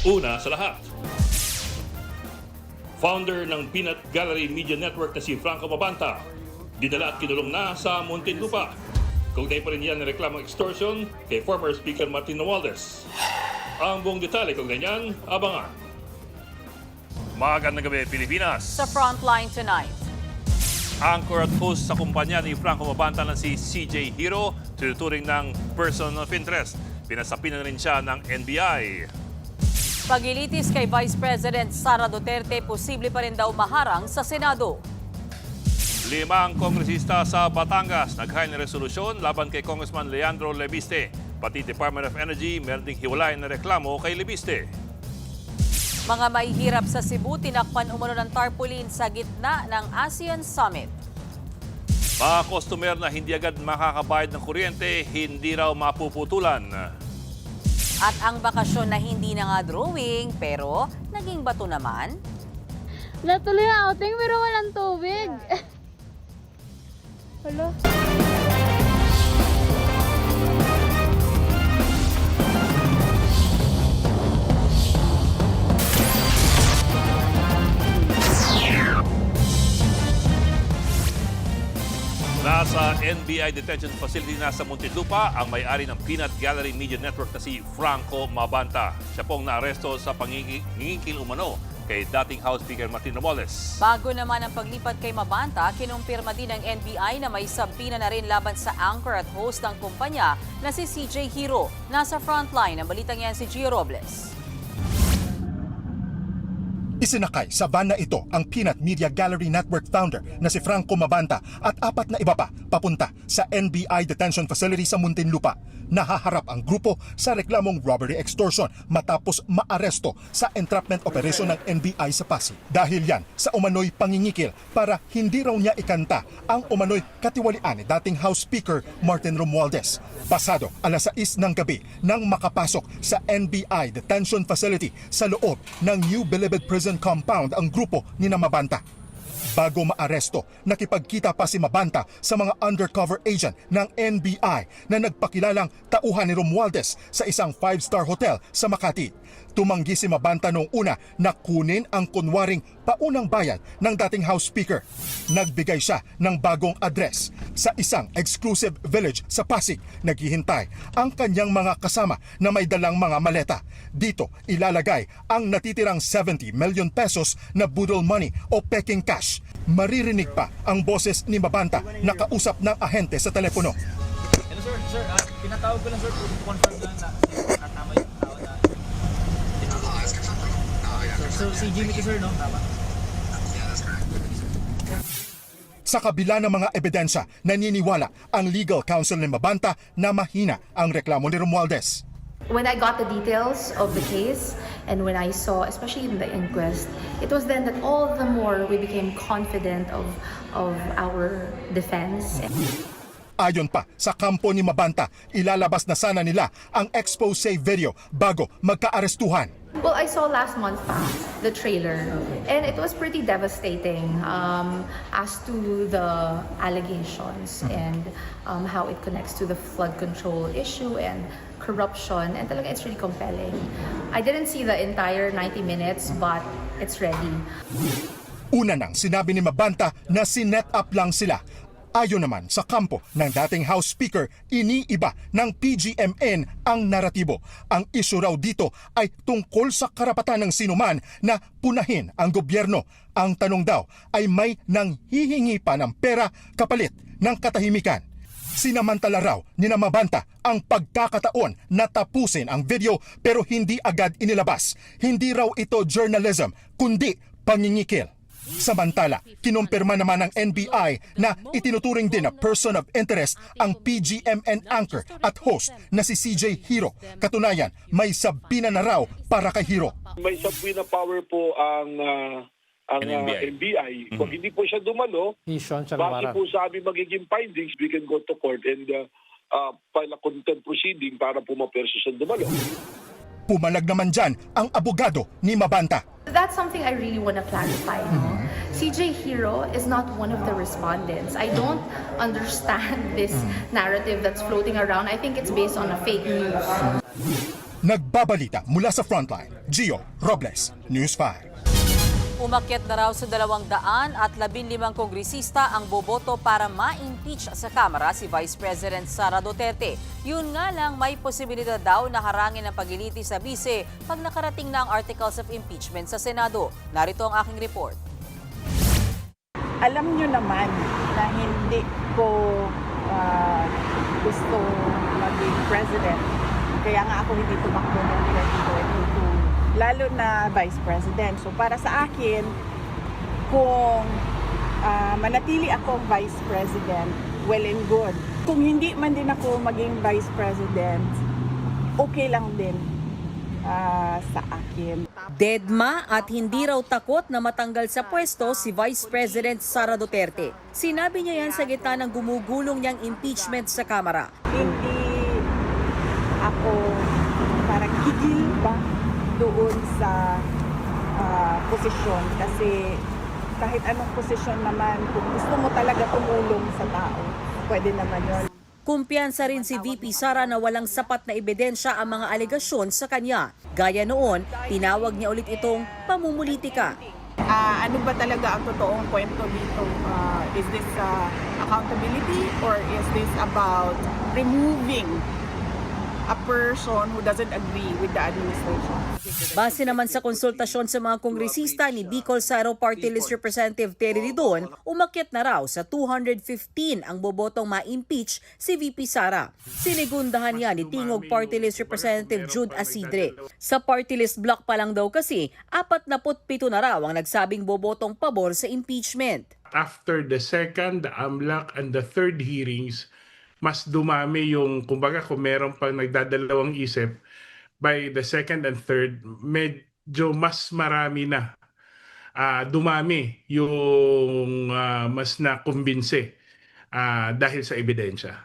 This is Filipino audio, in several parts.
Una sa lahat, founder ng Peanut Gallery Media Network na si Franco Mabanta, dinala at kinulong na sa Muntinlupa. Kaugnay pa rin yan ng reklamong extortion kay former Speaker Martin Romualdez. Ang buong detalye kaugnay niyan, abangan. Magandang gabi, Pilipinas. Sa Frontline tonight. Anchor at host sa kumpanya ni Franco Mabanta na si CJ Hero, tinuturing ng person of interest. Pinasapin na rin siya ng NBI. Pagilitis kay Vice President Sara Duterte, posible pa rin daw maharang sa Senado. 5 kongresista sa Batangas nag-file ng resolusyon laban kay Congressman Leandro Lebiste. Pati Department of Energy meron ding hiwalay na reklamo kay Lebiste. Mga mahihirap sa Cebu, tinakpan umano ng tarpaulin sa gitna ng ASEAN Summit. Mga customer na hindi agad makakabayad ng kuryente, hindi raw mapuputulan. At ang bakasyon na hindi na nga drawing, pero naging bato naman. Natuloy ang outing pero walang tubig. Hello? Nasa NBI Detention Facility na sa Muntinlupa ang may-ari ng Peanut Gallery Media Network na si Franco Mabanta. Siya pong naaresto sa pangingikil umano kay dating House Speaker Martin Romualdez. Bago naman ang paglipat kay Mabanta, kinumpirma din ng NBI na may sabina na rin laban sa anchor at host ng kumpanya na si CJ Hero. Nasa frontline ang balitang yan si Gio Robles. Isinakay sa van na ito ang Peanut Media Gallery Network founder na si Franco Mabanta at 4 na iba pa papunta sa NBI Detention Facility sa Muntinlupa. Nahaharap ang grupo sa reklamong robbery extortion matapos maaresto sa entrapment operation ng NBI sa Pasig. Dahil yan sa umano'y pangingikil para hindi raw niya ikanta ang umano'y katiwalian ni dating House Speaker Martin Romualdez. Pasado alas 6 ng gabi nang makapasok sa NBI Detention Facility sa loob ng New Bilibid Prison Compound ang grupo ni Mabanta. Bago maaresto, nakipagkita pa si Mabanta sa mga undercover agent ng NBI na nagpakilalang tauhan ni Romualdez sa isang 5-star hotel sa Makati. Tumanggi si Mabanta noong una na kunin ang kunwaring paunang bayad ng dating House Speaker. Nagbigay siya ng bagong address sa isang exclusive village sa Pasig. Naghihintay ang kanyang mga kasama na may dalang mga maleta. Dito ilalagay ang natitirang 70 million pesos na budol money o peking cash. Maririnig pa ang boses ni Mabanta na kausap ng ahente sa telepono. Hello sir, pinatawag ko lang sir to confirm lang na tama yung tao na so si Jimmy sir, no? Tama. Sa kabila ng mga ebidensya, naniniwala ang legal counsel ni Mabanta na mahina ang reklamo ni Romualdez. When I got the details of the case and when I saw, especially in the inquest, it was then that all the more we became confident of our defense. Ayon pa sa kampo ni Mabanta, ilalabas na sana nila ang expose video bago magkaarestuhan. Well, I saw last month pa the trailer and it was pretty devastating as to the allegations and how it connects to the flood control issue and corruption, and talaga it's really compelling. I didn't see the entire 90 minutes but it's ready. Una nang sinabi ni Mabanta na sinet up lang sila. Ayon naman sa kampo ng dating House Speaker, iniiba ng PGMN ang naratibo. Ang issue raw dito ay tungkol sa karapatan ng sinuman na punahin ang gobyerno. Ang tanong daw ay may nanghihingi pa ng pera kapalit ng katahimikan. Sinamantala raw ni Mabanta ang pagkakataon na tapusin ang video pero hindi agad inilabas. Hindi raw ito journalism kundi pangingikil. Samantala, kinumpirma naman ng NBI na itinuturing din na person of interest ang PGMN anchor at host na si CJ Hero. Katunayan, may sabina na raw para kay Hero. May subpoena power po ang NBI. Kung hindi po siya dumalo, base po sa aming magiging findings, we can go to court and file a contempt proceeding para po maperso sa dumalo. Pumalag naman dyan ang abogado ni Mabanta. That's something I really want to clarify. CJ Hero is not one of the respondents. I don't understand this narrative that's floating around. I think it's based on a fake news. Nagbabalita mula sa Frontline, Gio Robles, News 5. Umakyat na raw sa 215 kongresista ang boboto para ma-impeach sa Kamara si Vice President Sara Duterte. Yun nga lang, may posibilidad daw na harangin ang paglilitis sa bise pag nakarating na ang articles of impeachment sa Senado. Narito ang aking report. Alam nyo naman na hindi ko gusto maging president. Kaya nga ako hindi tumakbo ng 2022. Lalo na vice president. So para sa akin, kung manatili akong vice president, well and good. Kung hindi man din ako maging vice president, okay lang din sa akin. Dedma at hindi raw takot na matanggal sa pwesto si Vice President Sara Duterte. Sinabi niya yan sa gitna ng gumugulong niyang impeachment sa Kamara. Hindi ako parang gigil ba doon sa posisyon kasi kahit anong posisyon naman, kung gusto mo talaga tumulong sa tao, pwede naman yun. Kumpiyansa rin si VP Sara na walang sapat na ebidensya ang mga alegasyon sa kanya. Gaya noon, tinawag niya ulit itong pamumulitika. Ano ba talaga ang totoong kwento dito? Is this accountability or is this about removing a person who doesn't agree with the administration? Base naman sa konsultasyon sa mga kongresista ni Bicol Saro Party List Representative Terry Ridon, umakyat na raw sa 215 ang bobotong ma-impeach si VP Sara. Sinigundahan niya ni Tingog Party List Representative Jude Asidre. Sa party list block pa lang daw kasi, 47 na raw ang nagsabing bobotong pabor sa impeachment. After the second, the AMLAC, and the third hearings, mas dumami yung, kumbaga kung meron pang nagdadalawang isip, by the second and third, medyo mas marami na. Dumami yung mas nakumbinse dahil sa ebidensya.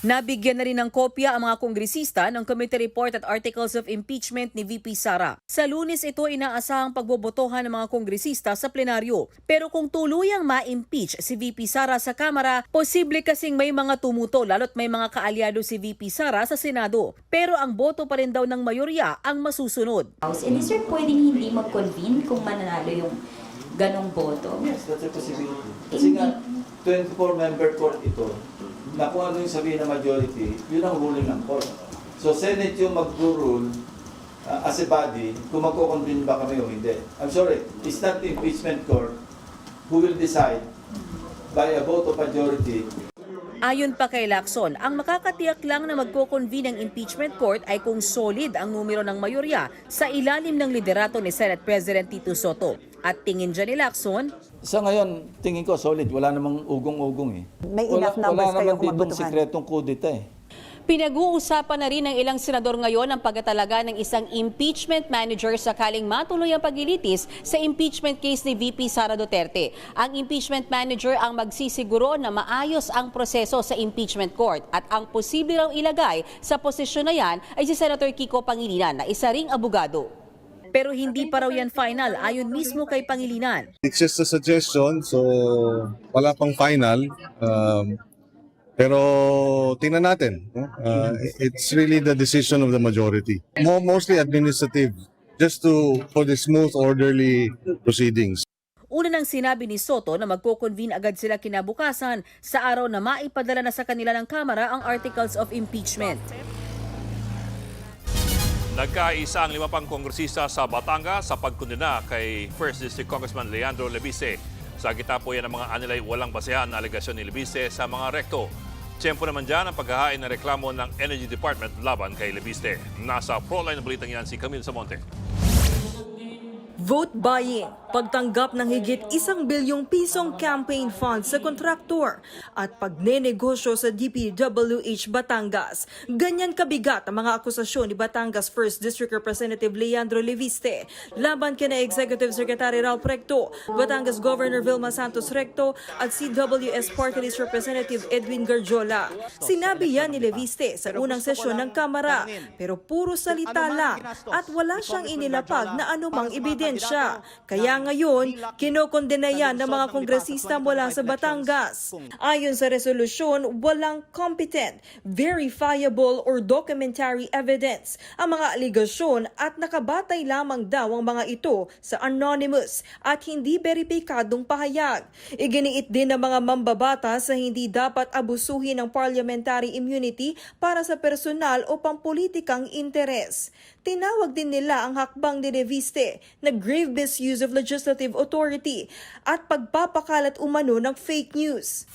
Nabigyan na rin ng kopya ang mga kongresista ng Committee Report at Articles of Impeachment ni VP Sara. Sa Lunes ito inaasahang pagbobotohan ng mga kongresista sa plenaryo. Pero kung tuluyang ma-impeach si VP Sara sa Kamara, posible kasing may mga tumuto lalo't may mga kaalyado si VP Sara sa Senado. Pero ang boto pa rin daw ng mayorya ang masusunod. And is there pwedeng hindi mag-convene kung mananalo yung ganong boto? Yes, that's a possibility. Kasi nga, 24-member court ito, na kung ano yung sabihin ng majority, yun ang ruling ng court. So Senate yung mag-rule as a body kung magko-convene ba kami o hindi. I'm sorry, it's not the impeachment court who will decide by a vote of majority. Ayon pa kay Lacson, ang makakatiyak lang na magko-convene ang impeachment court ay kung solid ang numero ng mayorya sa ilalim ng liderato ni Senate President Tito Soto. At tingin dyan ni Lacson, Sa ngayon, tingin ko solid. Wala namang ugong-ugong eh. May enough numbers wala naman ditong sikretong kudita eh. pinag-uusapan na rin ng ilang senador ngayon ang pagtatalaga ng isang impeachment manager sakaling matuloy ang paglilitis sa impeachment case ni VP Sara Duterte. Ang impeachment manager ang magsisiguro na maayos ang proseso sa impeachment court at ang posible raw ilagay sa posisyon na yan ay si Senator Kiko Pangilinan na isa ring abogado. Pero hindi pa raw yan final ayon mismo kay Pangilinan. It's just a suggestion, so wala pang final. Pero tingnan natin. It's really the decision of the majority. Mostly administrative, just for the smooth, orderly proceedings. Una nang sinabi ni Soto na magko-convene agad sila kinabukasan sa araw na maipadala na sa kanila ng Kamara ang Articles of Impeachment. Nagkaisa ang 5 pang kongresista sa Batangas sa pagkondena kay 1st District Congressman Leandro Lebise. Sa gitna po yan ang mga anilay walang basehan na alegasyon ni Lebise sa mga rekto. Tiyempo naman dyan ang paghahain ng reklamo ng Energy Department laban kay Lebise. Nasa pro-line na balitang yan si Camille Samonte. Vote buying, pagtanggap ng higit 1 bilyong pisong campaign funds sa kontraktor at pagnenegosyo sa DPWH Batangas. Ganyan kabigat ang mga akusasyon ni Batangas 1st District Representative Leandro Leviste laban kina Executive Secretary Ralph Recto, Batangas Governor Vilma Santos Recto at CWS Party List Representative Edwin Garjola. Sinabi yan ni Leviste sa unang sesyon ng Kamara pero puro salita lang at wala siyang inilapag na anumang ebidensya. ebidensya. Kaya ngayon, kinokondena yan ng mga kongresista mula sa Batangas. Ayon sa resolusyon, walang competent, verifiable or documentary evidence ang mga aligasyon at nakabatay lamang daw ang mga ito sa anonymous at hindi beripikadong pahayag. Iginiit din ng mga mambabatas na hindi dapat abusuhin ang parliamentary immunity para sa personal o pampolitikang interes. Tinawag din nila ang hakbang ni Reviste na grave misuse of legislative authority at pagpapakalat umano ng fake news.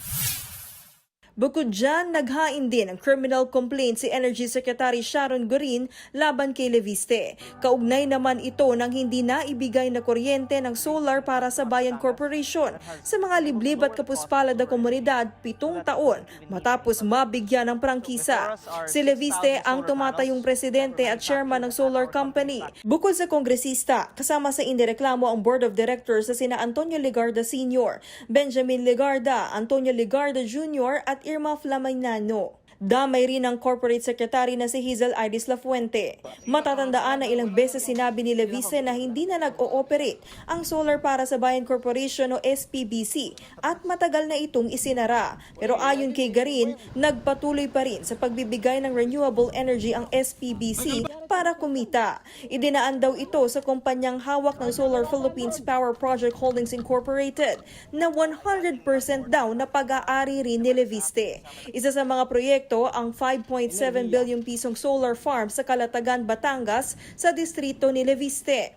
Bukod dyan, naghain din ng criminal complaint si Energy Secretary Sharon Gorin laban kay Leviste. Kaugnay naman ito ng hindi naibigay na kuryente ng solar para sa Bayan Corporation sa mga liblib at kapuspalad na komunidad 7 taon matapos mabigyan ng prangkisa. Si Leviste ang tumatayong presidente at chairman ng solar company. Bukod sa kongresista, kasama sa indireklamo ang board of directors sa sina Antonio Legarda Sr., Benjamin Legarda, Antonio Legarda Jr. at Irma Flamainano. Damay rin ang corporate secretary na si Hazel Iris Lafuente. Matatandaan na ilang beses sinabi ni Leviste na hindi na nag-ooperate ang solar para sa Bayan Corporation o SPBC at matagal na itong isinara. Pero ayon kay Garin, nagpatuloy pa rin sa pagbibigay ng renewable energy ang SPBC para kumita. Idinaan daw ito sa kumpanyang hawak ng Solar Philippines Power Project Holdings Incorporated na 100% daw na pag-aari rin ni Leviste. Isa sa mga proyekto ang 5.7 billion pisong solar farm sa Calatagan, Batangas sa distrito ni Leviste.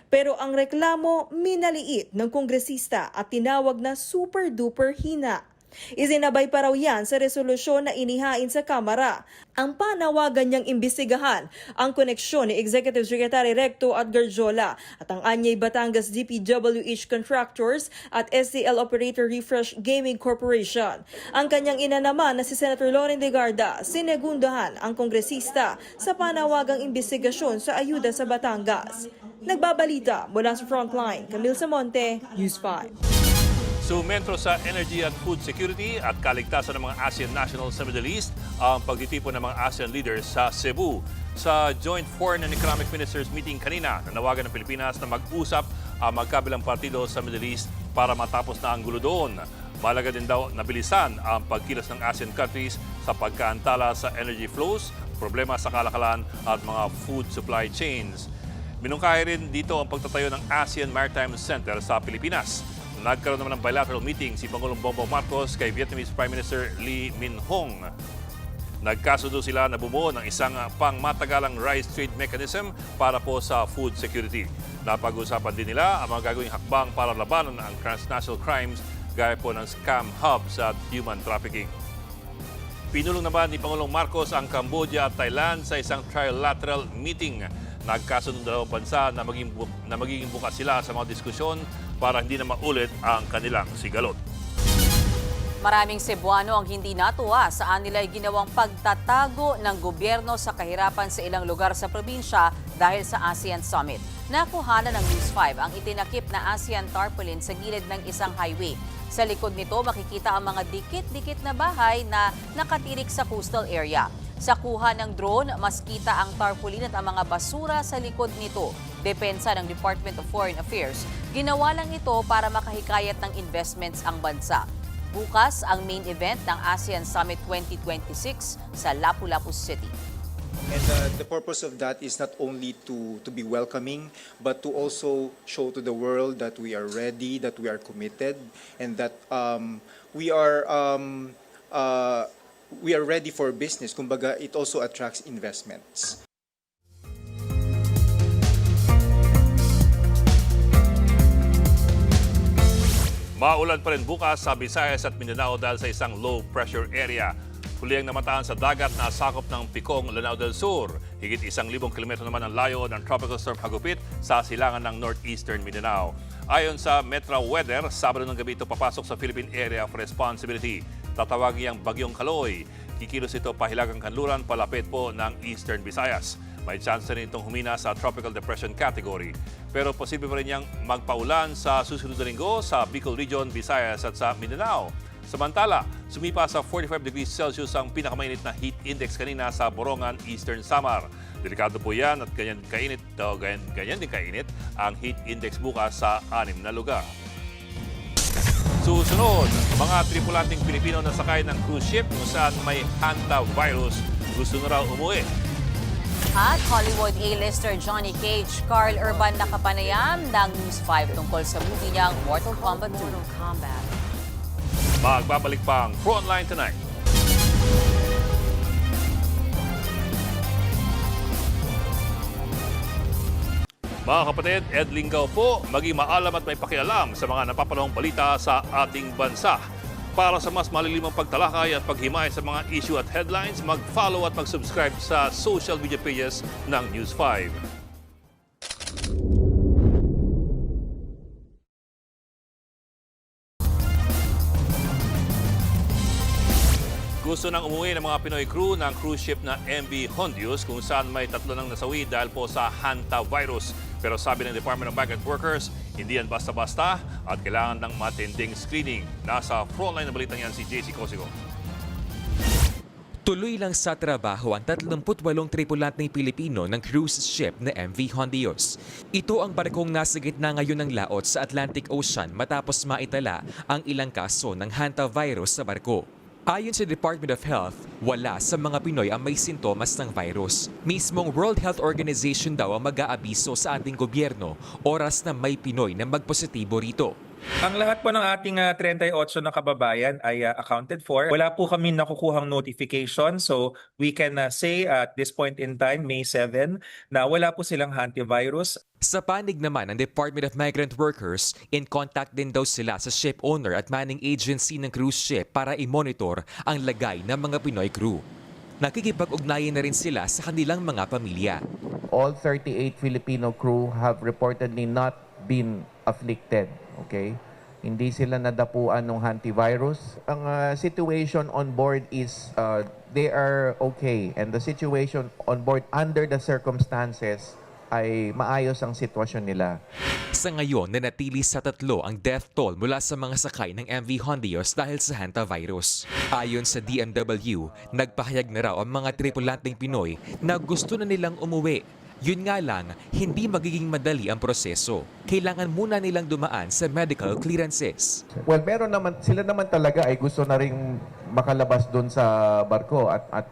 Pero ang reklamo minaliit ng kongresista at tinawag na super-duper hina. Isinabay pa raw yan sa resolusyon na inihain sa Kamara. Ang panawagan niyang imbestigahan ang koneksyon ni Executive Secretary Recto at Garjola at ang Anyay Batangas DPWH Contractors at STL Operator Refresh Gaming Corporation. Ang kanyang ina naman na si Senator Loren Legarda, sinegundahan ang kongresista sa panawagang imbestigasyon sa ayuda sa Batangas. Nagbabalita mula sa Frontline, Camille Samonte, News 5. Sumentro sa energy at food security at kaligtasan ng mga ASEAN nationals sa Middle East ang pagtitipon ng mga ASEAN leaders sa Cebu. Sa Joint Foreign and Economic Ministers meeting kanina, nanawagan ng Pilipinas na mag-usap ang magkabilang partido sa Middle East para matapos na ang gulo doon. Malaga din daw na bilisan ang pagkilos ng ASEAN countries sa pagkaantala sa energy flows, problema sa kalakalan at mga food supply chains. Minungkahi rin dito ang pagtatayo ng ASEAN Maritime Center sa Pilipinas. Nagkaroon naman ng bilateral meeting si Pangulong Bongbong Marcos kay Vietnamese Prime Minister Lee Min-hong. Nagkasundo sila na bumuo ng isang pangmatagalang rice trade mechanism para po sa food security. Napag-usapan din nila ang mga gagawing hakbang para labanan ang transnational crimes gaya po ng scam hubs at human trafficking. Pinulong naman ni Pangulong Marcos ang Cambodia at Thailand sa isang trilateral meeting. Nagkasundo dalawang bansa na magiging bukas sila sa mga diskusyon para hindi na maulit ang kanilang sigalot. Maraming Cebuano ang hindi natuwa saan nila ginawang pagtatago ng gobyerno sa kahirapan sa ilang lugar sa probinsya dahil sa ASEAN Summit. Nakuhanan ng News 5 ang itinakip na ASEAN tarpaulin sa gilid ng isang highway. Sa likod nito makikita ang mga dikit-dikit na bahay na nakatirik sa coastal area. Sa kuha ng drone, mas kita ang tarpaulin at ang mga basura sa likod nito. Depensa ng Department of Foreign Affairs, ginawa lang ito para makahikayat ng investments ang bansa. Bukas ang main event ng ASEAN Summit 2026 sa Lapu-Lapu City. And the purpose of that is not only to be welcoming, but to also show to the world that we are ready, that we are committed, and that we are ready for business. Kumbaga, it also attracts investments. Maulan pa rin bukas sa Visayas at Mindanao dahil sa isang low pressure area. Huli ang namataan sa dagat na sakop ng Picong, Lanao del Sur. Higit 1,000 kilometro naman ang layo ng Tropical Storm Hagupit sa silangan ng northeastern Mindanao. Ayon sa Metro Weather, Sabado ng gabi ito papasok sa Philippine Area of Responsibility. Tatawagin ang Bagyong Kaloy. Kikilos ito pahilagang kanluran palapit po ng Eastern Visayas. May chance rin itong humina sa Tropical Depression category. Pero posible pa rin niyang magpaulan sa susunod na linggo sa Bicol Region, Visayas at sa Mindanao. Samantala, sumipa sa 45 degrees Celsius ang pinakamainit na heat index kanina sa Borongan, Eastern Samar. Delikado po yan at ganyan din kainit ang heat index bukas sa 6 na lugar. Susunod, mga tripulanteng Pilipino na sakay ng cruise ship kung saan may hantavirus gusto na raw umuwi. At Hollywood A-lister Johnny Cage, Carl Urban nakapanayam ng News 5 tungkol sa movie niyang Mortal Kombat 2. Magbabalik pang Frontline tonight. Mga kapatid, Ed Lingaw po, maging maalam at may pakialam sa mga napapanahong balita sa ating bansa. Para sa mas malilimang pagtalakay at paghimay sa mga issue at headlines, mag-follow at mag-subscribe sa social media pages ng News 5. Gusto nang umuwi ng mga Pinoy crew ng cruise ship na MV Hondios kung saan may 3 nang nasawi dahil po sa hantavirus. Pero sabi ng Department of Migrant Workers, hindi yan basta-basta at kailangan ng matinding screening. Nasa frontline na balitang yan si JC Cosigo. Tuloy lang sa trabaho ang 38 tripulanteng Pilipino ng cruise ship na MV Hondios. Ito ang barkong nasa gitna ngayon ng laot sa Atlantic Ocean matapos maitala ang ilang kaso ng hantavirus sa barko. Ayon sa Department of Health, wala sa mga Pinoy ang may sintomas ng virus. Mismong World Health Organization daw ang mag-aabiso sa ating gobyerno oras na may Pinoy na magpositibo rito. Ang lahat po ng ating 38 na kababayan ay accounted for. Wala po kami nakukuhang notification, so we can say at this point in time, May 7, na wala po silang hantavirus. Sa panig naman ng Department of Migrant Workers, in contact din daw sila sa ship owner at manning agency ng cruise ship para i-monitor ang lagay ng mga Pinoy crew. Nakikipag-ugnayan na rin sila sa kanilang mga pamilya. All 38 Filipino crew have reportedly not been afflicted. Okay? Hindi sila nadapuan ng hantavirus. Ang situation on board is they are okay, and the situation on board under the circumstances ay maayos ang sitwasyon nila. Sa ngayon, nanatili sa 3 ang death toll mula sa mga sakay ng MV Hondios dahil sa hantavirus. Ayon sa DMW, nagpahayag na raw ang mga tripulanteng Pinoy na gusto na nilang umuwi. Yun nga lang, hindi magiging madali ang proseso. Kailangan muna nilang dumaan sa medical clearances. Well, sila naman talaga ay gusto na ring makalabas doon sa barko at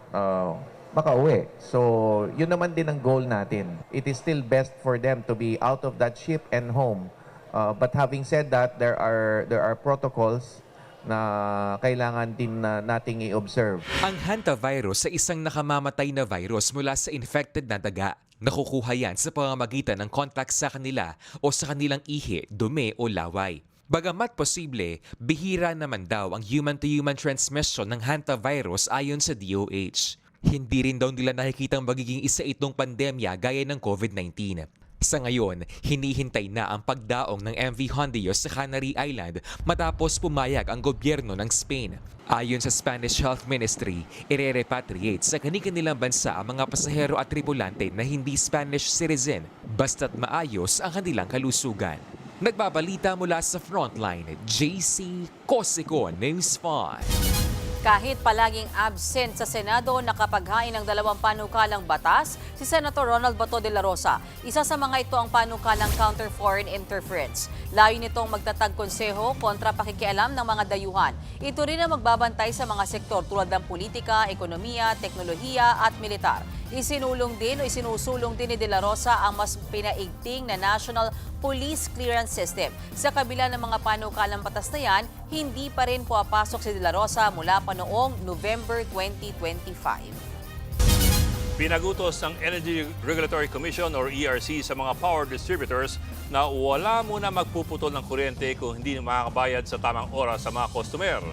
makauwi. So, yun naman din ang goal natin. It is still best for them to be out of that ship and home. But having said that, there are protocols na kailangan din nating i-observe. Ang hantavirus sa isang nakamamatay na virus mula sa infected na daga. Nakukuha yan sa pamamagitan ng contact sa kanila o sa kanilang ihi, dumi o laway. Bagamat posible, bihira naman daw ang human-to-human transmission ng hantavirus ayon sa DOH. Hindi rin daw nila nakikitang magiging isa itong pandemya gaya ng COVID-19. Sa ngayon, hinihintay na ang pagdaong ng MV Hondios sa Canary Island matapos pumayag ang gobyerno ng Spain. Ayon sa Spanish Health Ministry, ire-repatriate sa kanilang bansa ang mga pasahero at tripulante na hindi Spanish citizen basta't maayos ang kanilang kalusugan. Nagbabalita mula sa Frontline, JC Cosico, News 5. Kahit palaging absent sa Senado, nakapaghain ng 2 panukalang batas si Senator Ronald Bato de la Rosa. Isa sa mga ito ang panukalang Counter Foreign Interference. Layo nitong magtatag konseho kontra pakikialam ng mga dayuhan. Ito rin ang magbabantay sa mga sektor tulad ng politika, ekonomiya, teknolohiya at militar. Isinusulong din ni De La Rosa ang mas pinaigting na National Police Clearance System. Sa kabila ng mga panukalang batas na yan, hindi pa rin puwapasok si De La Rosa mula pa noong November 2025. Pinagutos ng Energy Regulatory Commission or ERC sa mga power distributors na wala muna magpuputol ng kuryente kung hindi makakabayad sa tamang oras sa mga customer.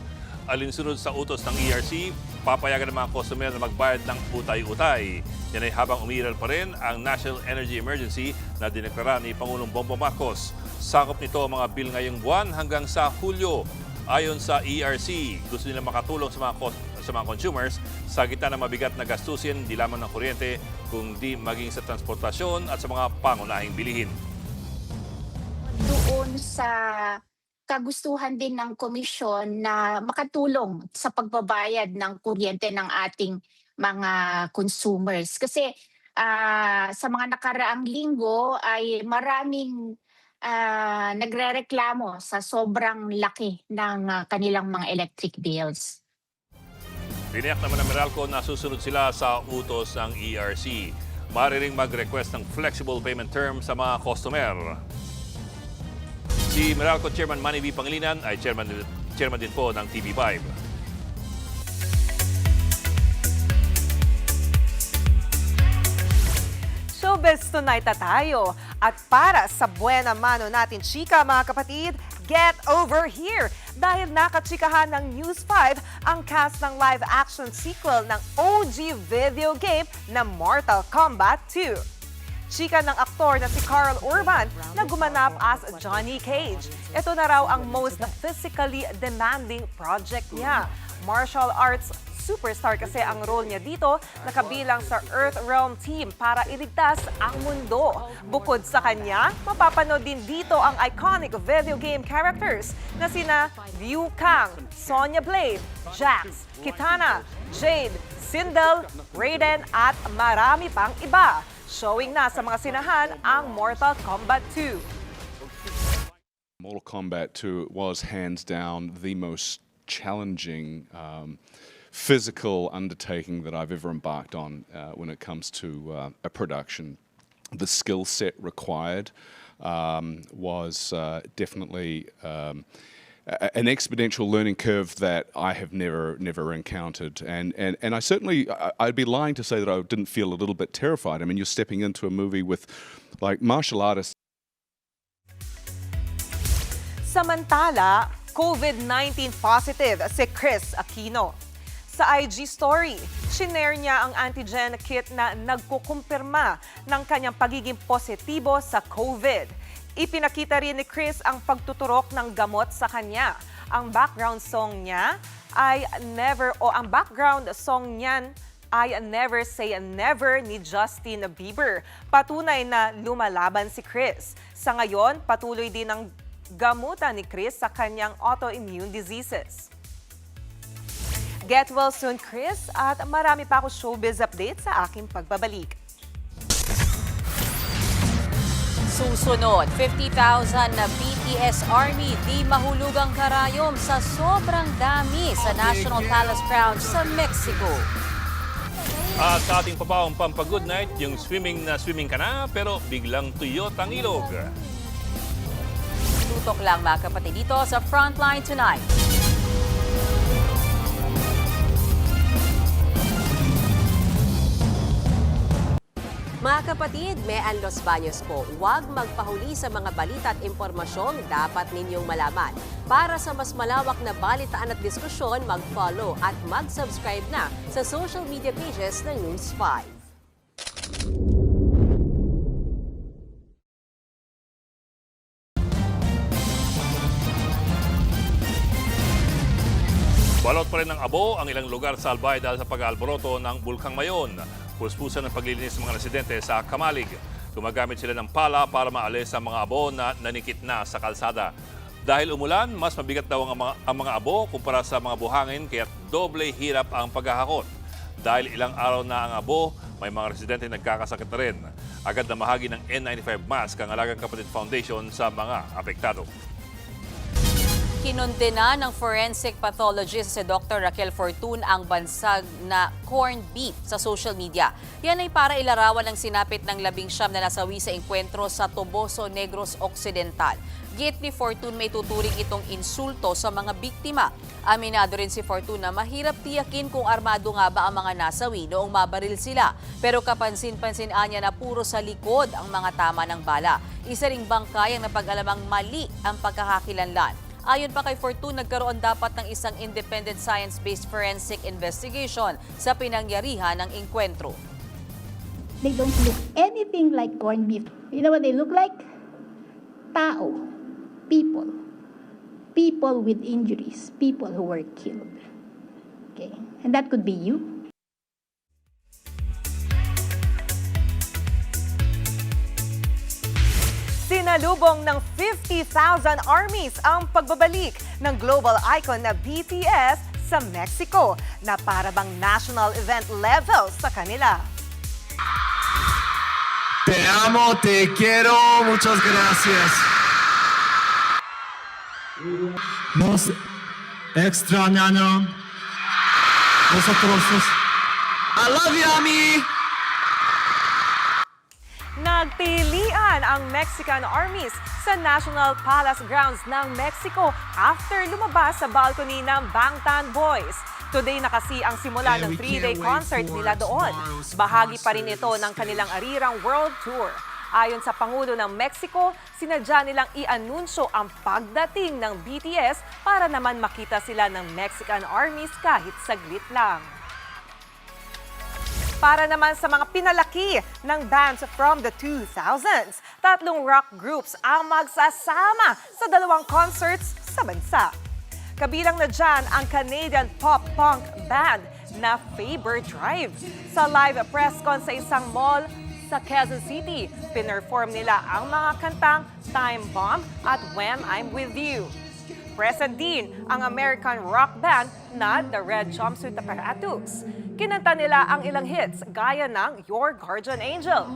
Alinsunod sa utos ng ERC, papayagan ng mga customer na magbayad ng utay-utay. Yan ay habang umiiral pa rin ang National Energy Emergency na dineklara ni Pangulong Bongbong Marcos. Sakop nito ang mga bill ngayong buwan hanggang sa Hulyo. Ayon sa ERC, gusto nila makatulong sa mga consumers sa gitna ng mabigat na gastusin, di lamang ng kuryente, kundi maging sa transportasyon at sa mga pangunahing bilihin. Doon sa kagustuhan din ng komisyon na makatulong sa pagbabayad ng kuryente ng ating mga consumers. Kasi sa mga nakaraang linggo ay maraming nagrereklamo sa sobrang laki ng kanilang mga electric bills. Tiniyak naman ng Meralco na susunod sila sa utos ng ERC. Maaari ring mag-request ng flexible payment term sa mga customer. Si Meralco Chairman Manny V. Pangilinan ay chairman din po ng TV5. Showbiz tonight na tayo. At para sa buena mano natin, chika mga kapatid, get over here! Dahil nakachikahan ng News 5 ang cast ng live-action sequel ng OG video game na Mortal Kombat 2. Chika ng aktor na si Carl Urban na gumanap as Johnny Cage. Ito na raw ang most physically demanding project niya. Martial arts superstar kasi ang role niya dito, nakabilang sa Earthrealm team para iligtas ang mundo. Bukod sa kanya, mapapanood din dito ang iconic video game characters na sina Liu Kang, Sonya Blade, Jax, Kitana, Jade, Sindel, Raiden at marami pang iba. Showing na sa mga sinahan ang Mortal Kombat 2. Mortal Kombat 2 was hands down the most challenging physical undertaking that I've ever embarked on when it comes to a production. The skill set required was definitely an exponential learning curve that I have never encountered, and I certainly I'd be lying to say that I didn't feel a little bit terrified. I mean, you're stepping into a movie with like martial artists. Samantala, COVID-19 positive si Chris Aquino. Sa IG story, shinare niya ang antigen kit na nagkukumpirma ng kanyang pagiging positibo sa COVID. Ipinakita rin ni Chris ang pagtuturok ng gamot sa kanya. Ang background song niyan ay Never Say Never ni Justin Bieber. Patunay na lumalaban si Chris. Sa ngayon, patuloy din ang gamutan ni Chris sa kanyang autoimmune diseases. Get well soon, Chris, at marami pa ako showbiz update sa aking pagbabalik. Susunod, 50,000 na BTS Army di mahulugang karayom sa sobrang dami sa National Palace grounds sa Mexico. At sa ating papawang pampagood night, yung swimming ka na pero biglang tuyot ang ilog. Tutok lang mga kapatid dito sa Frontline Tonight. Mga kapatid, Mean Los Baños po, huwag magpahuli sa mga balita at impormasyong dapat ninyong malaman. Para sa mas malawak na balitaan at diskusyon, mag-follow at mag-subscribe na sa social media pages ng News 5. Balot pa rin ng abo ang ilang lugar sa Albay dahil sa pag-aalboroto ng Bulkang Mayon. Puspusan ng paglilinis ng mga residente sa Kamalig. Gumagamit sila ng pala para maalis ang mga abo na nanikit na sa kalsada. Dahil umulan, mas mabigat daw ang mga abo kumpara sa mga buhangin kaya doble hirap ang paghahakot. Dahil ilang araw na ang abo, may mga residente nagkakasakit na rin. Agad na mahagi ng N95 mask ang Alagang Kapatid Foundation sa mga apektado. Kinondena ng forensic pathologist si Dr. Raquel Fortun ang bansag na corned beef sa social media. Yan ay para ilarawan ng sinapit ng 19 na nasawi sa engkwentro sa Toboso Negros Occidental. Git ni Fortun may tuturing itong insulto sa mga biktima. Aminado rin si Fortun na mahirap tiyakin kung armado nga ba ang mga nasawi noong mabaril sila. Pero kapansin-pansin niya na puro sa likod ang mga tama ng bala. Isa ring bangkay ang napag-alamang mali ang pagkakakilanlan. Ayon pa kay Fortun, nagkaroon dapat ng isang independent science-based forensic investigation sa pinangyarihan ng engkwentro. They don't look anything like corned beef. You know what they look like? Tao. People. People with injuries. People who were killed. Okay? And that could be you. Sinalubong ng 50,000 armies ang pagbabalik ng global icon na BTS sa Mexico na para bang national event level sa kanila. amo, te quiero, muchas gracias. Nos extrañaron nosotros. I love you, Ami. Nagtilian ang Mexican armies sa National Palace grounds ng Mexico after lumabas sa balcony ng Bangtan Boys. Today na kasi ang simula ng 3-day concert nila doon. Bahagi pa rin ito ng kanilang arirang world tour. Ayon sa Pangulo ng Mexico, sinadya nilang i-anunsyo ang pagdating ng BTS para naman makita sila ng Mexican armies kahit saglit lang. Para naman sa mga pinalaki ng bands from the 2000s, 3 rock groups ang magsasama sa 2 concerts sa bansa. Kabilang na dyan ang Canadian pop-punk band na Faber Drive. Sa live press con sa isang mall sa Quezon City, pinerform nila ang mga kantang Time Bomb at When I'm With You. Present din ang American rock band na The Red Jumpsuit Apparatus. Kinanta nila ang ilang hits gaya ng Your Guardian Angel.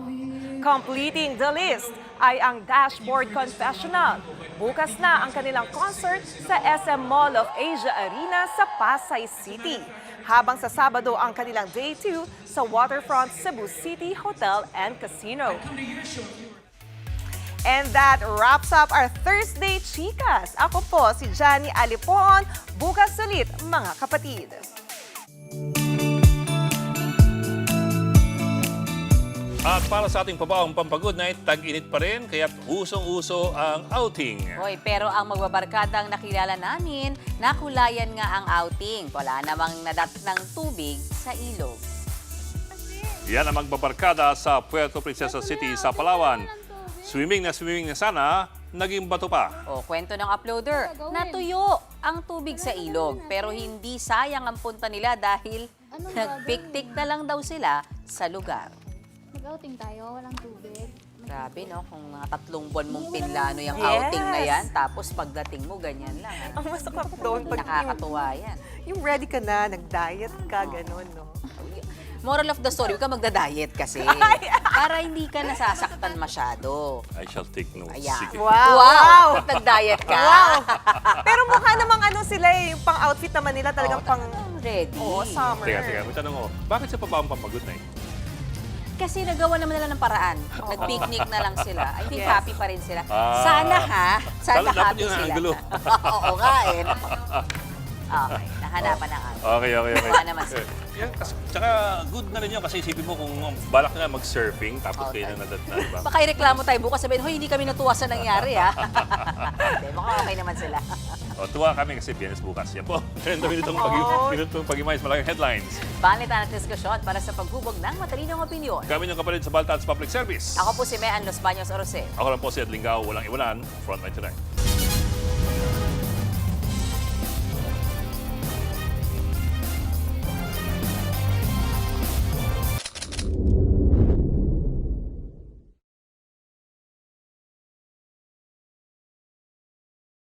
Completing the list ay ang Dashboard Confessional. Bukas na ang kanilang concert sa SM Mall of Asia Arena sa Pasay City. Habang sa Sabado ang kanilang Day 2 sa Waterfront Cebu City Hotel and Casino. And that wraps up our Thursday Chikas. Ako po si Johnny Alipon. Bukas ulit mga kapatid. At para sa ating pabawang pampagod night, tag-init pa rin, kaya't usong-uso ang outing. Hoy, pero ang magbabarkadang nakilala namin, nakulayan nga ang outing. Wala namang nadat ng tubig sa ilog. Yan ang magbabarkada sa Puerto Princesa City sa Palawan. Swimming na sana, naging bato pa. O, kwento ng uploader, natuyo ang tubig sa ilog. Pero hindi sayang ang punta nila dahil nagpiktik na lang daw sila sa lugar. Mag-outing tayo, walang tubig. Grabe, no? Kung mga 3 buwan mong pinlano yung outing na yan, tapos pagdating mo, ganyan lang. Ang masakap doon, pag nakakatuwa yan. Yung ready ka na, nag-diet ka, ganun, no? Moral of the story, huwag ka magda-diet kasi. Para hindi ka nasasaktan masyado. I shall take notes. Ayan. Sige. Wow! Nag-diet ka. Wow! Pero mukha namang ano sila eh, yung pang-outfit naman nila talagang pang... Ready. Oo, summer. Teka, may tanong ko, bakit sa pabawang pampagod night? Kasi nagawa naman nila ng paraan. Nag-picnic na lang sila. I think Yes. happy pa rin sila. Sana Sana Dapat happy yun ang sila. gulo. Oo nga eh. Okay, nahanapan ng outing. Okay. Wala naman sila. Yan, tsaka good na rin yun kasi isipin mo kung balak na mag-surfing tapos kayo na nadat na, diba? Baka ireklamo tayo bukas sabihin, hoy, hindi kami natuwa sa nangyari, ha? Hindi, baka okay naman sila. O, tuwa kami kasi Biyernes bukas. Yan po. 30 minutong pag-imayos malaking headlines. Balitan at diskusyon para sa paghubog ng matalinong opinyon. Kami yung kapalit sa Baltats Public Service. Ako po si Mean Los Baños Orose. Ako lang po si Ed Lingao, walang iwanan, Frontline Tonight.